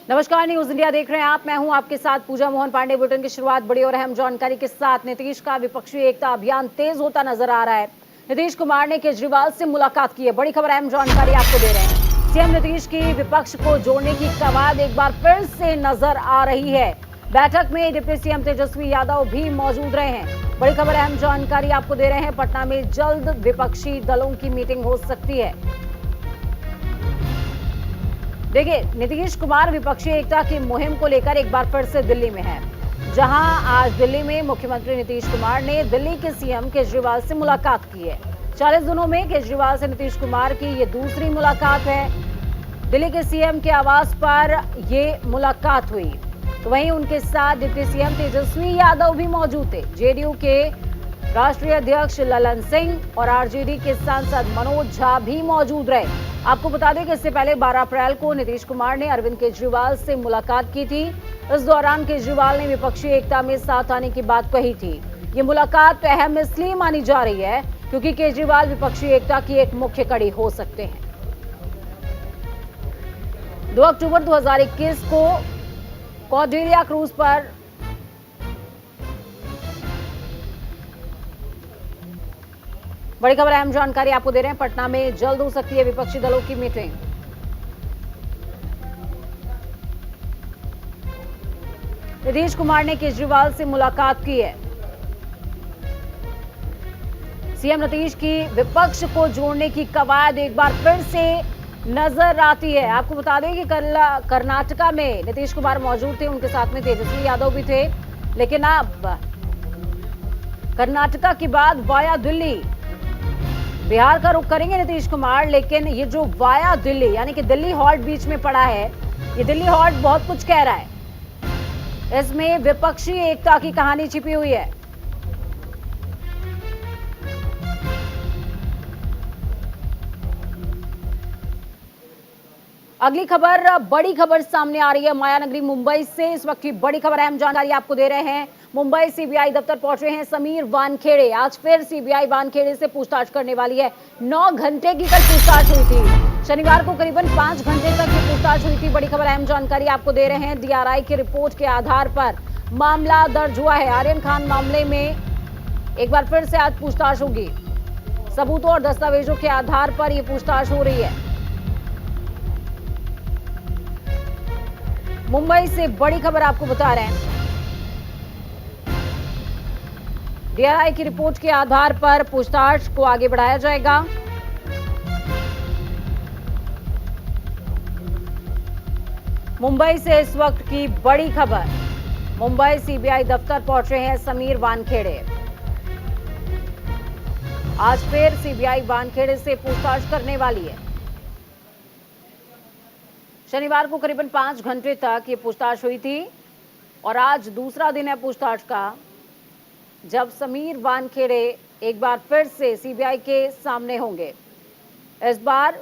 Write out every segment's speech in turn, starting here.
नमस्कार, news India देख रहे हैं आप। मैं हूं आपके साथ पूजा मोहन पांडे। बुलेटिन की शुरुआत बड़ी और अहम जानकारी के साथ। नीतीश का विपक्षी एकता अभियान तेज होता नजर आ रहा है। नीतीश कुमार ने केजरीवाल से मुलाकात की है। बड़ी खबर, अहम जानकारी आपको दे रहे हैं। सीएम नीतीश की विपक्ष को जोड़ने की कवायद एक बार फिर से नजर आ रही है। बैठक में डिप्टी सीएम तेजस्वी यादव भी मौजूद रहे हैं। बड़ी खबर, अहम जानकारी आपको दे रहे हैं। पटना में जल्द विपक्षी दलों की मीटिंग हो सकती है। देखिए, नीतीश कुमार विपक्षी एकता की मुहिम को लेकर एक बार फिर से दिल्ली में है, जहां आज दिल्ली में मुख्यमंत्री नीतीश कुमार ने दिल्ली के सीएम केजरीवाल से मुलाकात की है। 40 दिनों में केजरीवाल से नीतीश कुमार की ये दूसरी मुलाकात है। दिल्ली के सीएम के आवास पर ये मुलाकात हुई, तो वहीं उनके साथ डिप्टी सीएम तेजस्वी यादव भी मौजूद थे। जेडीयू के राष्ट्रीय अध्यक्ष ललन सिंह और आरजेडी के सांसद मनोज झा भी मौजूद रहे। आपको बता दें कि इससे पहले 12 अप्रैल को नीतीश कुमार ने अरविंद केजरीवाल से मुलाकात की थी। इस दौरान केजरीवाल ने विपक्षी एकता में साथ आने की बात कही थी। ये मुलाकात अहम इसलिए मानी जा रही है क्योंकि केजरीवाल विपक्षी एकता की एक मुख्य कड़ी हो सकते हैं। 2 अक्टूबर 2021 को कॉर्डेलिया क्रूज पर बड़ी खबर, अहम जानकारी आपको दे रहे हैं। पटना में जल्द हो सकती है विपक्षी दलों की मीटिंग। नीतीश कुमार ने केजरीवाल से मुलाकात की है। सीएम नीतीश की विपक्ष को जोड़ने की कवायद एक बार फिर से नजर आती है। आपको बता दें कि कल कर्नाटका में नीतीश कुमार मौजूद थे, उनके साथ में तेजस्वी यादव भी थे। लेकिन अब कर्नाटका के बाद वाया दिल्ली बिहार का रुख करेंगे नीतीश कुमार। लेकिन ये जो वाया दिल्ली यानी कि दिल्ली हॉल्ट बीच में पड़ा है, ये दिल्ली हॉल्ट बहुत कुछ कह रहा है। इसमें विपक्षी एकता की कहानी छिपी हुई है। अगली खबर, बड़ी खबर सामने आ रही है मायानगरी मुंबई से। इस वक्त की बड़ी खबर, अहम जानकारी आपको दे रहे हैं। मुंबई सीबीआई दफ्तर पहुंचे हैं समीर वानखेड़े। आज फिर सीबीआई वानखेड़े से पूछताछ करने वाली है। 9 घंटे की कल पूछताछ हुई थी। शनिवार को करीबन 5 घंटे तक की पूछताछ हुई थी। बड़ी खबर, अहम जानकारी आपको दे रहे हैं। डीआरआई की रिपोर्ट के आधार पर मामला दर्ज हुआ है। आर्यन खान मामले में एक बार फिर से आज पूछताछ होगी। सबूतों और दस्तावेजों के आधार पर यह पूछताछ हो रही है। मुंबई से बड़ी खबर आपको बता रहे हैं। डीआरआई की रिपोर्ट के आधार पर पूछताछ को आगे बढ़ाया जाएगा। मुंबई से इस वक्त की बड़ी खबर। मुंबई सीबीआई दफ्तर पहुंचे हैं समीर वानखेड़े। आज फिर सीबीआई वानखेड़े से पूछताछ करने वाली है। शनिवार को करीबन 5 घंटे तक ये पूछताछ हुई थी और आज दूसरा दिन है पूछताछ का, जब समीर वानखेड़े एक बार फिर से सीबीआई के सामने होंगे। इस बार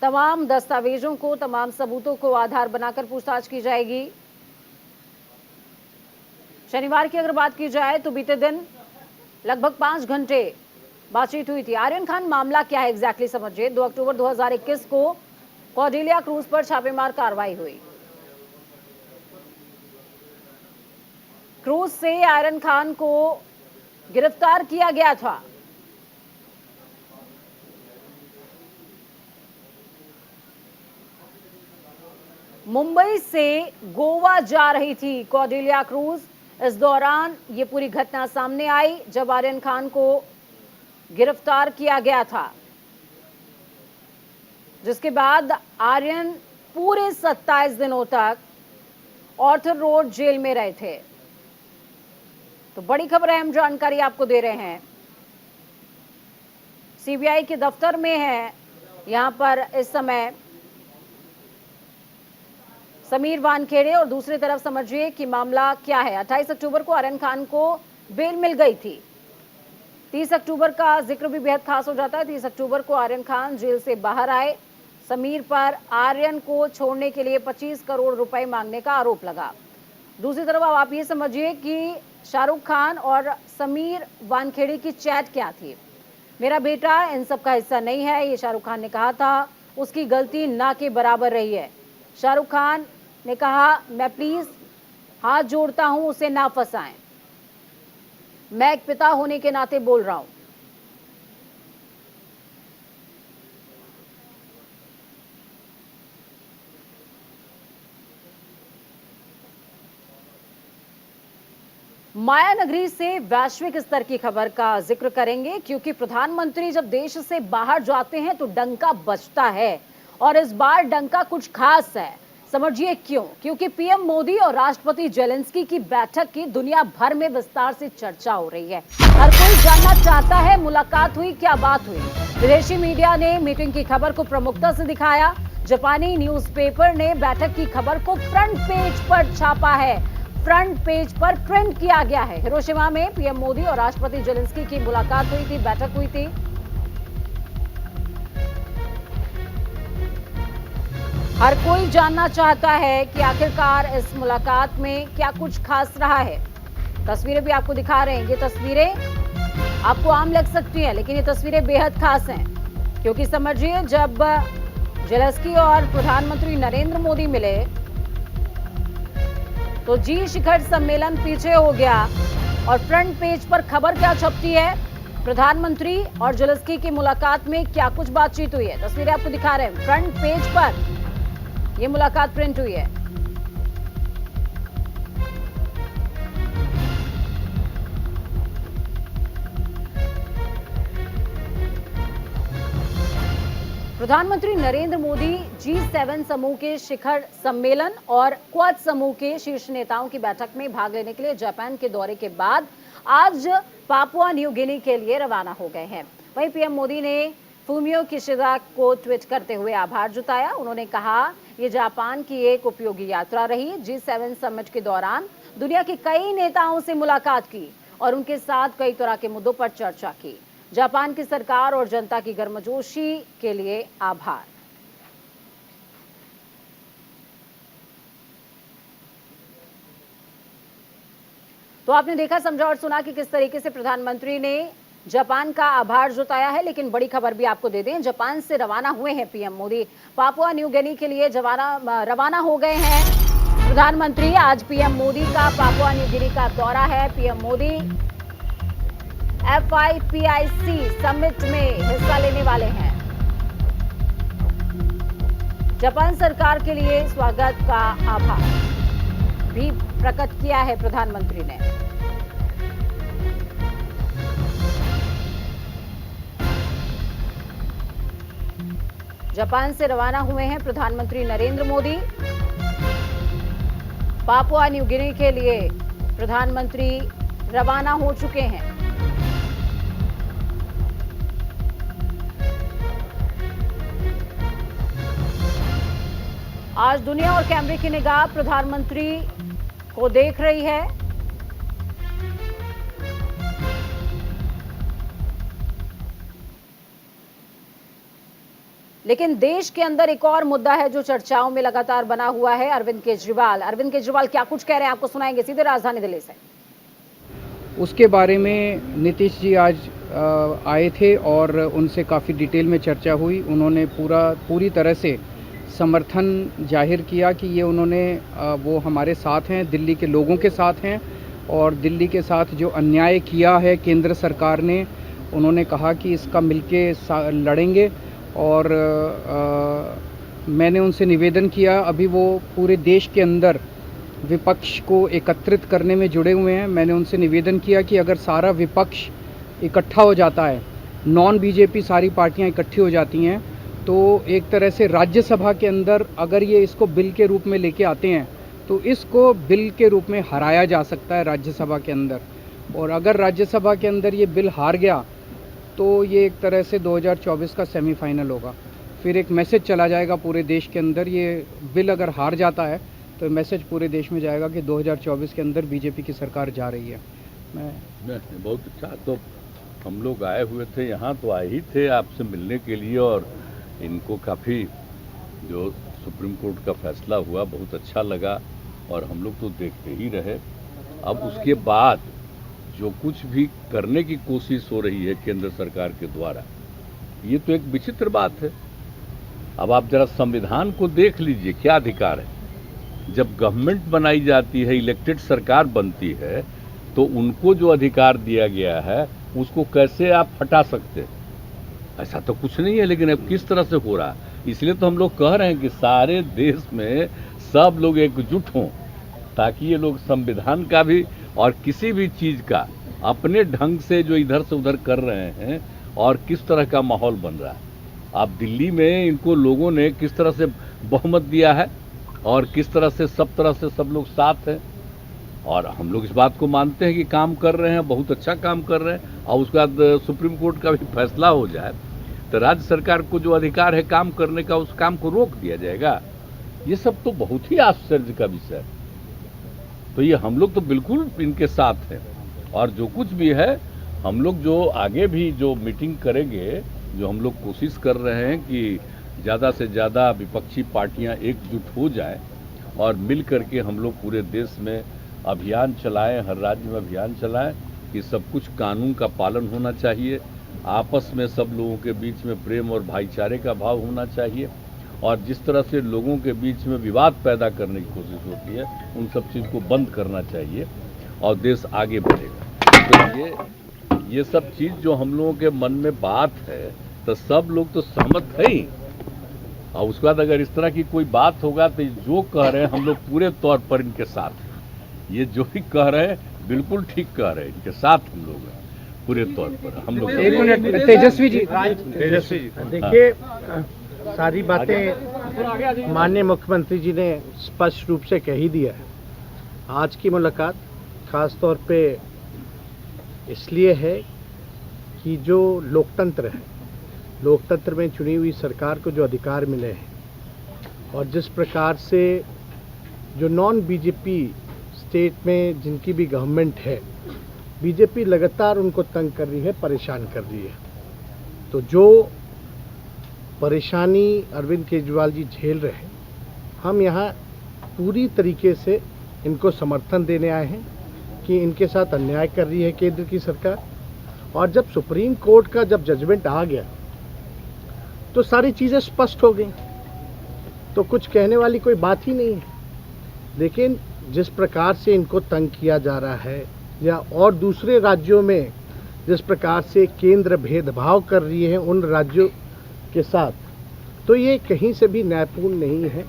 तमाम दस्तावेजों को, तमाम सबूतों को आधार बनाकर पूछताछ की जाएगी। शनिवार की अगर बात की जाए तो बीते दिन लगभग 5 घंटे बातचीत हुई थी। आर्यन खान मामला क्या है एग्जैक्टली समझिए। 2 अक्टूबर 2021 को कॉर्डेलिया क्रूज पर छापेमार कार्रवाई हुई। क्रूज से आर्यन खान को गिरफ्तार किया गया था। मुंबई से गोवा जा रही थी कॉर्डेलिया क्रूज। इस दौरान ये पूरी घटना सामने आई जब आर्यन खान को गिरफ्तार किया गया था, जिसके बाद आर्यन पूरे 27 दिनों तक ऑर्थर रोड जेल में रहे थे। तो बड़ी खबर, अहम जानकारी आपको दे रहे हैं। सीबीआई के दफ्तर में है यहां पर इस समय समीर वानखेड़े और दूसरी तरफ समझिए कि मामला क्या है। 28 अक्टूबर को आर्यन खान को बेल मिल गई थी। 30 अक्टूबर का जिक्र भी बेहद खास हो जाता है। 30 अक्टूबर को आर्यन खान जेल से बाहर आए। समीर पर आर्यन को छोड़ने के लिए 25 करोड़ रुपए मांगने का आरोप लगा। दूसरी तरफ अब आप ये समझिए कि शाहरुख खान और समीर वानखेड़े की चैट क्या थी। मेरा बेटा इन सब का हिस्सा नहीं है, ये शाहरुख खान ने कहा था। उसकी गलती ना के बराबर रही है। शाहरुख खान ने कहा, मैं प्लीज हाथ जोड़ता हूं, उसे ना फंसाएं। मैं एक पिता होने के नाते बोल रहा हूं। माया नगरी से वैश्विक स्तर की खबर का जिक्र करेंगे, क्योंकि प्रधानमंत्री जब देश से बाहर जाते हैं तो डंका बजता है, और इस बार डंका कुछ खास है। समझिए क्यों। क्योंकि पीएम मोदी और राष्ट्रपति जेलेंस्की की बैठक की दुनिया भर में विस्तार से चर्चा हो रही है। हर कोई जानना चाहता है मुलाकात हुई, क्या बात हुई। विदेशी मीडिया ने मीटिंग की खबर को प्रमुखता से दिखाया। जापानी न्यूज़पेपर ने बैठक की खबर को फ्रंट पेज पर छापा है, फ्रंट पेज पर प्रिंट किया गया है। हिरोशिमा में पीएम मोदी और राष्ट्रपति जेलेंस्की की मुलाकात हुई थी, बैठक हुई थी। हर कोई जानना चाहता है कि आखिरकार इस मुलाकात में क्या कुछ खास रहा है। तस्वीरें भी आपको दिखा रहे हैं। ये तस्वीरें आपको आम लग सकती हैं, लेकिन ये तस्वीरें बेहद खास हैं, क्योंकि समझिए जब जेलेंस्की और प्रधानमंत्री नरेंद्र मोदी मिले तो जी शिखर सम्मेलन पीछे हो गया, और फ्रंट पेज पर खबर क्या छपती है, प्रधानमंत्री और जेलेंस्की की मुलाकात में क्या कुछ बातचीत हुई है। तस्वीरें आपको दिखा रहे हैं, फ्रंट पेज पर यह मुलाकात प्रिंट हुई है। प्रधानमंत्री नरेंद्र मोदी G7 समूह के शिखर सम्मेलन और क्वाड समूह के शीर्ष नेताओं की बैठक में भाग लेने के लिए जापान के दौरे के बाद आज पापुआ न्यू गिनी के लिए रवाना हो गए हैं। वहीं पीएम मोदी ने फूमियो किशिदा को ट्वीट करते हुए आभार जताया। उन्होंने कहा, ये जापान की एक उपयोगी यात्रा रही। G7 समिट के दौरान दुनिया के कई नेताओं से मुलाकात की और उनके साथ कई तरह के मुद्दों पर चर्चा की। जापान की सरकार और जनता की गर्मजोशी के लिए आभार। तो आपने देखा, समझा और सुना कि किस तरीके से प्रधानमंत्री ने जापान का आभार जताया है। लेकिन बड़ी खबर भी आपको दे दें, जापान से रवाना हुए हैं PM Modi. Papua New Guinea के लिए रवाना हो गए हैं प्रधानमंत्री। आज पीएम मोदी का पापुआ न्यू गिनी का दौरा है। पीएम मोदी FIPIC समिट में हिस्सा लेने वाले हैं। जापान सरकार के लिए स्वागत का आभार भी प्रकट किया है प्रधानमंत्री ने। जापान से रवाना हुए हैं प्रधानमंत्री Narendra Modi. Papua New Guinea के लिए प्रधानमंत्री रवाना हो चुके हैं। आज दुनिया और कैमरे की निगाह प्रधानमंत्री को देख रही है। लेकिन देश के अंदर एक और मुद्दा है जो चर्चाओं में लगातार बना हुआ है, अरविंद केजरीवाल। अरविंद केजरीवाल क्या कुछ कह रहे हैं, आपको सुनाएंगे सीधे राजधानी दिल्ली से। उसके बारे में नीतीश जी आज आए थे और उनसे काफ़ी डिटेल में चर्चा हुई। उन्होंने पूरी तरह से समर्थन जाहिर किया कि ये वो हमारे साथ हैं, दिल्ली के लोगों के साथ हैं, और दिल्ली के साथ जो अन्याय किया है केंद्र सरकार ने, उन्होंने कहा कि इसका मिलके लड़ेंगे। और मैंने उनसे निवेदन किया, अभी वो पूरे देश के अंदर विपक्ष को एकत्रित करने में जुड़े हुए हैं। मैंने उनसे निवेदन किया कि अगर सारा विपक्ष इकट्ठा हो जाता है, नॉन बीजेपी सारी पार्टियां इकट्ठी हो जाती हैं, तो एक तरह से राज्यसभा के अंदर अगर ये इसको बिल के रूप में लेके आते हैं तो इसको बिल के रूप में हराया जा सकता है राज्यसभा के अंदर। और अगर राज्यसभा के अंदर ये बिल हार गया तो ये एक तरह से 2024 का सेमीफाइनल होगा। फिर एक मैसेज चला जाएगा पूरे देश के अंदर। ये बिल अगर हार जाता है तो मैसेज पूरे देश में जाएगा कि 2024 के अंदर बीजेपी की सरकार जा रही है। बहुत अच्छा। तो हम लोग आए हुए थे यहाँ, तो आए ही थे आपसे मिलने के लिए, और इनको काफ़ी जो सुप्रीम कोर्ट का फैसला हुआ बहुत अच्छा लगा, और हम लोग तो देखते ही रहे। अब उसके बाद जो कुछ भी करने की कोशिश हो रही है केंद्र सरकार के द्वारा, ये तो एक विचित्र बात है। अब आप जरा संविधान को देख लीजिए, क्या अधिकार है। जब गवर्नमेंट बनाई जाती है, इलेक्टेड सरकार बनती है, तो उनको जो अधिकार दिया गया है उसको कैसे आप हटा सकते हैं? ऐसा तो कुछ नहीं है। लेकिन अब किस तरह से हो रहा है, इसलिए तो हम लोग कह रहे हैं कि सारे देश में सब लोग एकजुट हों, ताकि ये लोग संविधान का भी और किसी भी चीज़ का अपने ढंग से जो इधर से उधर कर रहे हैं, और किस तरह का माहौल बन रहा है। आप दिल्ली में इनको लोगों ने किस तरह से बहुमत दिया है, और किस तरह से सब लोग साथ हैं, और हम लोग इस बात को मानते हैं कि काम कर रहे हैं, बहुत अच्छा काम कर रहे हैं। और उसके बाद सुप्रीम कोर्ट का भी फैसला हो जाए तो राज्य सरकार को जो अधिकार है काम करने का, उस काम को रोक दिया जाएगा। ये सब तो बहुत ही आश्चर्य का विषय है। तो ये हम लोग तो बिल्कुल इनके साथ हैं, और जो कुछ भी है हम लोग जो आगे भी जो मीटिंग करेंगे, जो हम लोग कोशिश कर रहे हैं कि ज़्यादा से ज़्यादा विपक्षी पार्टियां एकजुट हो जाएं और मिल करके हम लोग पूरे देश में अभियान चलाएं, हर राज्य में अभियान चलाएं कि सब कुछ कानून का पालन होना चाहिए, आपस में सब लोगों के बीच में प्रेम और भाईचारे का भाव होना चाहिए, और जिस तरह से लोगों के बीच में विवाद पैदा करने की कोशिश होती है, उन सब चीज़ को बंद करना चाहिए और देश आगे बढ़ेगा। तो ये सब चीज़ जो हम लोगों के मन में बात है, तो सब लोग तो सहमत है ही, और उसके बाद अगर इस तरह की कोई बात होगा तो जो कह रहे हैं हम लोग पूरे तौर पर इनके साथ हैं। ये जो भी कह रहे हैं बिल्कुल ठीक कह रहे हैं, इनके साथ हम लोग हैं पूरे तौर पर। हम लोग एक मिनट, तेजस्वी जी देखिए, सारी बातें माननीय मुख्यमंत्री जी ने स्पष्ट रूप से कह ही दिया है। आज की मुलाकात खास तौर पे इसलिए है कि जो लोकतंत्र है, लोकतंत्र में चुनी हुई सरकार को जो अधिकार मिले हैं, और जिस प्रकार से जो नॉन बीजेपी स्टेट में जिनकी भी गवर्नमेंट है, बीजेपी लगातार उनको तंग कर रही है, परेशान कर रही है। तो जो परेशानी अरविंद केजरीवाल जी झेल रहे हैं, हम यहाँ पूरी तरीके से इनको समर्थन देने आए हैं कि इनके साथ अन्याय कर रही है केंद्र की सरकार। और जब सुप्रीम कोर्ट का जब जजमेंट आ गया तो सारी चीज़ें स्पष्ट हो गई, तो कुछ कहने वाली कोई बात ही नहीं है। लेकिन जिस प्रकार से इनको तंग किया जा रहा है, या और दूसरे राज्यों में जिस प्रकार से केंद्र भेदभाव कर रही है उन राज्यों के साथ, तो ये कहीं से भी न्यायपूर्ण नहीं है।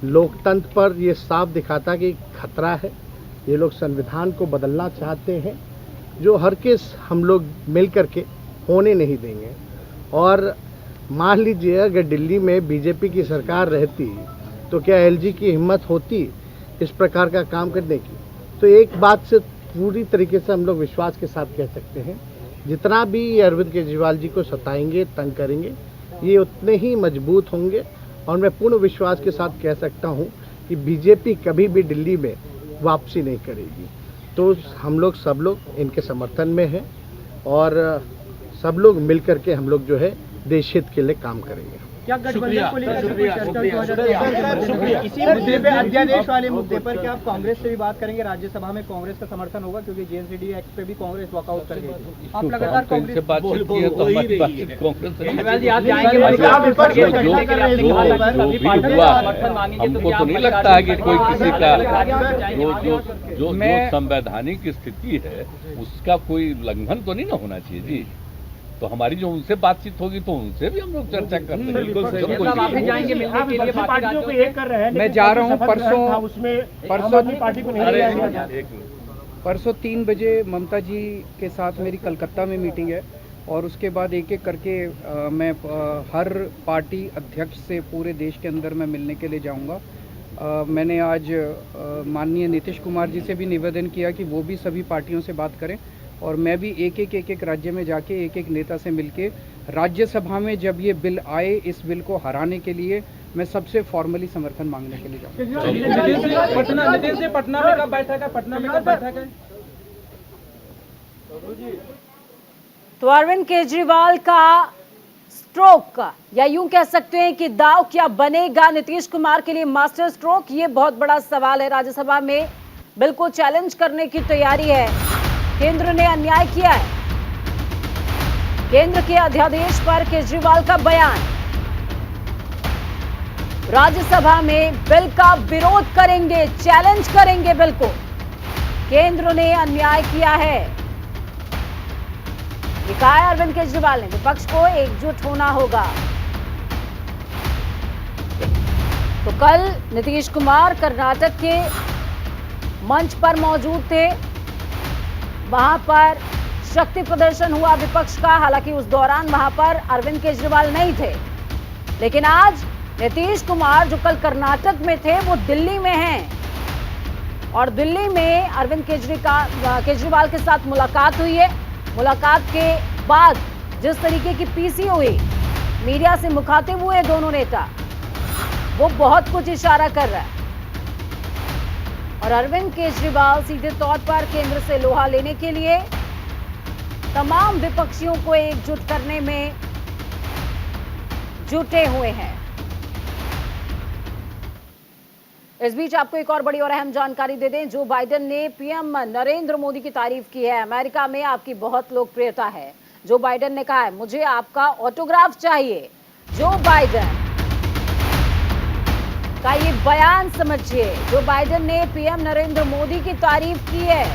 लोकतंत्र पर ये साफ दिखाता कि खतरा है। ये लोग संविधान को बदलना चाहते हैं, जो हर केस हम लोग मिल करके होने नहीं देंगे। और मान लीजिए अगर दिल्ली में बीजेपी की सरकार रहती तो क्या एलजी की हिम्मत होती इस प्रकार का काम करने की? तो एक बात से पूरी तरीके से हम लोग विश्वास के साथ कह सकते हैं, जितना भी ये अरविंद केजरीवाल जी को सताएंगे, तंग करेंगे, ये उतने ही मजबूत होंगे। और मैं पूर्ण विश्वास के साथ कह सकता हूँ कि बीजेपी कभी भी दिल्ली में वापसी नहीं करेगी। तो हम लोग सब लोग इनके समर्थन में हैं, और सब लोग मिल करके हम लोग जो है देश हित के लिए काम करेंगे। क्या गठबंधन को लेकर इसी मुद्दे पे, अध्यादेश वाले मुद्दे पर क्या आप कांग्रेस से भी बात करेंगे? राज्यसभा में कांग्रेस का समर्थन होगा, क्योंकि जेएनसीडी एक्ट पे भी कांग्रेस वॉकआउट कर गई थी। आप लगातार कांग्रेस से बातचीत की है, तो हमारी बातचीत कांग्रेस से हमको तो नहीं लगता है कि कोई किसी का जो संवैधानिक स्थिति है उसका कोई उल्लंघन तो नहीं ना होना चाहिए जी। तो हमारी जो उनसे बातचीत होगी तो उनसे भी हम लोग चर्चा करते हैं। मैं जा रहा हूँ परसों 3 बजे ममता जी के साथ मेरी कलकत्ता में मीटिंग है, और उसके बाद एक एक करके मैं हर पार्टी अध्यक्ष से पूरे देश के अंदर मैं मिलने के लिए जाऊंगा। मैंने आज माननीय नीतीश कुमार जी से भी निवेदन किया कि वो भी सभी पार्टियों से बात करें, और मैं भी एक एक राज्य में जाके एक एक नेता से मिलके राज्यसभा में जब ये बिल आए, इस बिल को हराने के लिए मैं सबसे फॉर्मली समर्थन मांगने के लिए जाऊँगा। पटना में कब बैठक है? तो अरविंद केजरीवाल का स्ट्रोक, या यूं कह सकते हैं कि दाव क्या बनेगा नीतीश कुमार के लिए मास्टर स्ट्रोक, ये बहुत बड़ा सवाल है। राज्यसभा में बिल को चैलेंज करने की तैयारी है। केंद्र ने अन्याय किया है, केंद्र के अध्यादेश पर केजरीवाल का बयान। राज्यसभा में बिल का विरोध करेंगे, चैलेंज करेंगे बिल को। केंद्र ने अन्याय किया है, ये कहा है अरविंद केजरीवाल ने। विपक्ष को एकजुट होना होगा। तो कल नीतीश कुमार कर्नाटक के मंच पर मौजूद थे, वहां पर शक्ति प्रदर्शन हुआ विपक्ष का। हालांकि उस दौरान वहां पर अरविंद केजरीवाल नहीं थे, लेकिन आज नीतीश कुमार जो कल कर्नाटक में थे वो दिल्ली में हैं और दिल्ली में अरविंद केजरीवाल के साथ मुलाकात हुई है। मुलाकात के बाद जिस तरीके की पीसी हुई, मीडिया से मुखातिब हुए दोनों नेता, वो बहुत कुछ इशारा कर रहा है। और अरविंद केजरीवाल सीधे तौर पर केंद्र से लोहा लेने के लिए तमाम विपक्षियों को एकजुट करने में जुटे हुए हैं। इस बीच आपको एक और बड़ी और अहम जानकारी दे दें। जो बाइडेन ने पीएम नरेंद्र मोदी की तारीफ की है। अमेरिका में आपकी बहुत लोकप्रियता है। जो बाइडेन ने कहा है मुझे आपका ऑटोग्राफ चाहिए। जो बाइडेन का ये बयान समझिए। जो बाइडेन ने पीएम नरेंद्र मोदी की तारीफ की है,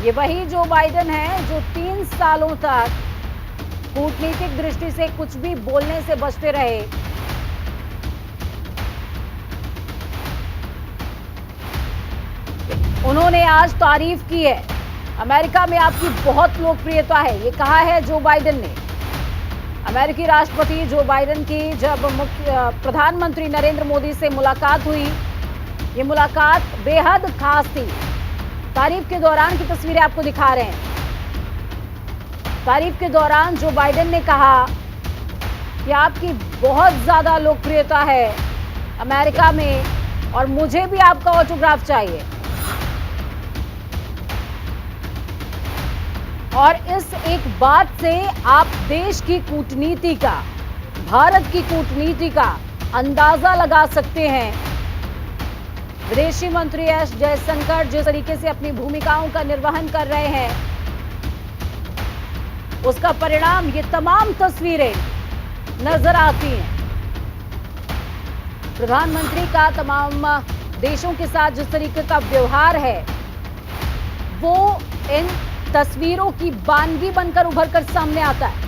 ये वही जो बाइडेन है जो 3 सालों तक कूटनीतिक दृष्टि से कुछ भी बोलने से बचते रहे। उन्होंने आज तारीफ की है। अमेरिका में आपकी बहुत लोकप्रियता है, ये कहा है जो बाइडेन ने। अमेरिकी राष्ट्रपति जो बाइडेन की जब प्रधानमंत्री नरेंद्र मोदी से मुलाकात हुई, ये मुलाकात बेहद खास थी। तारीफ के दौरान की तस्वीरें आपको दिखा रहे हैं। तारीफ के दौरान जो बाइडेन ने कहा कि आपकी बहुत ज्यादा लोकप्रियता है अमेरिका में और मुझे भी आपका ऑटोग्राफ चाहिए। और इस एक बात से आप देश की कूटनीति का, भारत की कूटनीति का अंदाजा लगा सकते हैं। विदेशी मंत्री एस जयशंकर जिस तरीके से अपनी भूमिकाओं का निर्वहन कर रहे हैं, उसका परिणाम ये तमाम तस्वीरें नजर आती हैं। प्रधानमंत्री का तमाम देशों के साथ जिस तरीके का व्यवहार है, वो इन तस्वीरों की वानगी बनकर उभर कर सामने आता है।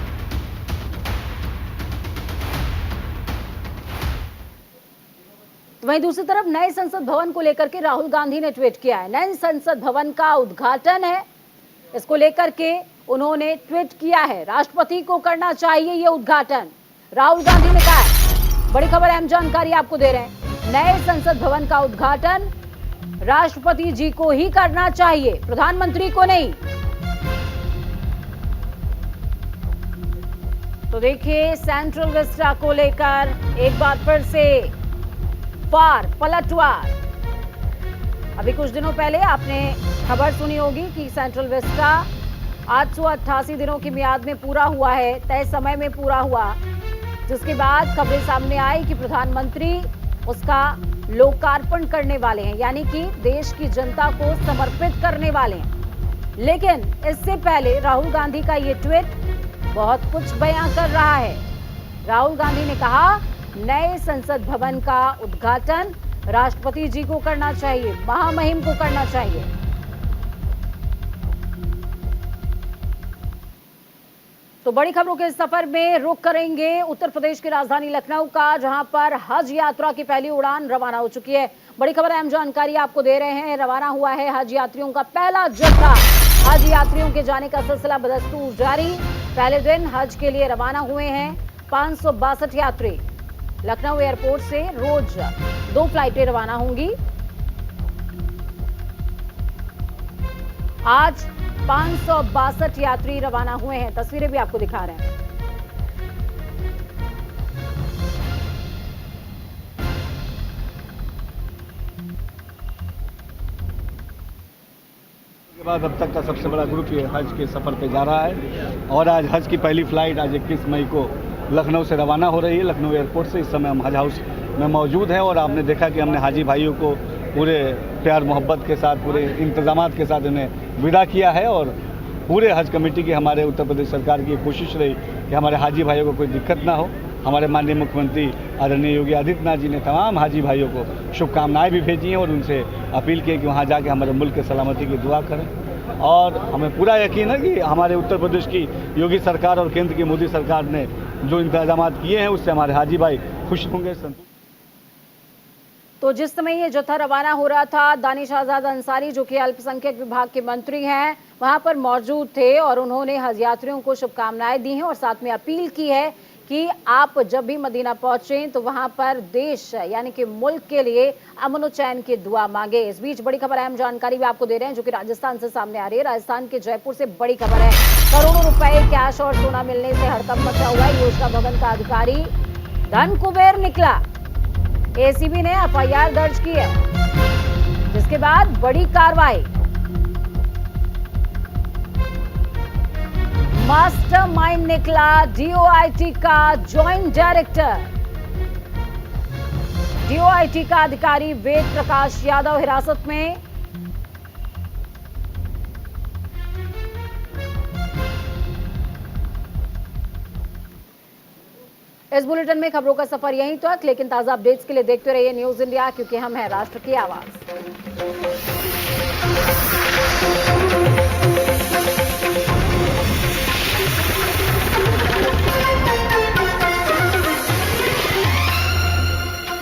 तो वहीं दूसरी तरफ नए संसद भवन को लेकर के राहुल गांधी ने ट्वीट किया है। नए संसद भवन का उद्घाटन है, इसको लेकर के उन्होंने ट्वीट किया है। राष्ट्रपति को करना चाहिए ये उद्घाटन, राहुल गांधी ने कहा है। बड़ी खबर, अहम जानकारी आपको दे रहे हैं। नए संसद भवन का उद्घाटन राष्ट्रपति जी को ही करना चाहिए, प्रधानमंत्री को नहीं। तो देखिए, सेंट्रल विस्टा को लेकर एक बार फिर से पलटवार। अभी कुछ दिनों पहले आपने खबर सुनी होगी कि सेंट्रल विस्टा 888 दिनों की मियाद में पूरा हुआ है, तय समय में पूरा हुआ, जिसके बाद खबरें सामने आई कि प्रधानमंत्री उसका लोकार्पण करने वाले हैं, यानी कि देश की जनता को समर्पित करने वाले हैं। लेकिन इससे पहले राहुल गांधी का ये ट्वीट बहुत कुछ बयां कर रहा है। राहुल गांधी ने कहा नए संसद भवन का उद्घाटन राष्ट्रपति जी को करना चाहिए, महामहिम को करना चाहिए। तो बड़ी खबरों के सफर में रुख करेंगे उत्तर प्रदेश की राजधानी लखनऊ का, जहां पर हज यात्रा की पहली उड़ान रवाना हो चुकी है। बड़ी खबर, अहम जानकारी आपको ददे रहे हैं। रवाना हुआ है हज यात्रियों का पहला जत्था। हज यात्रियों के जाने का सिलसिला बदस्तूर जारी। पहले दिन हज के लिए रवाना हुए हैं 562 यात्री। लखनऊ एयरपोर्ट से रोज 2 फ्लाइटें रवाना होंगी। आज 562 यात्री रवाना हुए हैं। तस्वीरें भी आपको दिखा रहे हैं। के बाद अब तक का सबसे बड़ा ग्रुप ये हज के सफ़र पे जा रहा है और आज हज की पहली फ़्लाइट आज 21 मई को लखनऊ से रवाना हो रही है। लखनऊ एयरपोर्ट से इस समय हम हज हाउस में मौजूद हैं और आपने देखा कि हमने हाजी भाइयों को पूरे प्यार मोहब्बत के साथ, पूरे इंतजामात के साथ उन्हें विदा किया है। और पूरे हज कमेटी की, हमारे उत्तर प्रदेश सरकार की कोशिश रही कि हमारे हाजी भाइयों को कोई दिक्कत ना हो। हमारे माननीय मुख्यमंत्री आदरणीय योगी आदित्यनाथ जी ने तमाम हाजी भाइयों को शुभकामनाएं भी भेजी हैं और उनसे अपील की है कि वहाँ जाके हमारे मुल्क के सलामती की दुआ करें। और हमें पूरा यकीन है कि हमारे उत्तर प्रदेश की योगी सरकार और केंद्र की मोदी सरकार ने जो इंतजाम किए हैं उससे हमारे हाजी भाई खुश होंगे, संतुष्ट। तो जिस समय ये जत्था रवाना हो रहा था, दानिश आजाद अंसारी जो कि अल्पसंख्यक विभाग के मंत्री हैं, वहां पर मौजूद थे और उन्होंने हज यात्रियों को शुभकामनाएं दी हैं और साथ में अपील की है कि आप जब भी मदीना पहुंचें तो वहां पर देश यानी कि मुल्क के लिए अमन और चैन की दुआ मांगे। इस बीच बड़ी खबर अहम जानकारी भी आपको दे रहे हैं जो कि राजस्थान से सामने आ रही है। राजस्थान के जयपुर से बड़ी खबर है। करोड़ों रुपए कैश और सोना मिलने से हड़कंप मचा हुआ है। योजना भवन का अधिकारी धन कुबेर निकला। एसीबी ने एफआईआर दर्ज की है, जिसके बाद बड़ी कार्रवाई। मास्टरमाइंड निकला डीओआईटी का जॉइंट डायरेक्टर। डीओआईटी का अधिकारी वेद प्रकाश यादव हिरासत में। इस बुलेटिन में खबरों का सफर यहीं तक, लेकिन ताजा अपडेट्स के लिए देखते रहिए न्यूज इंडिया, क्योंकि हम हैं राष्ट्र की आवाज।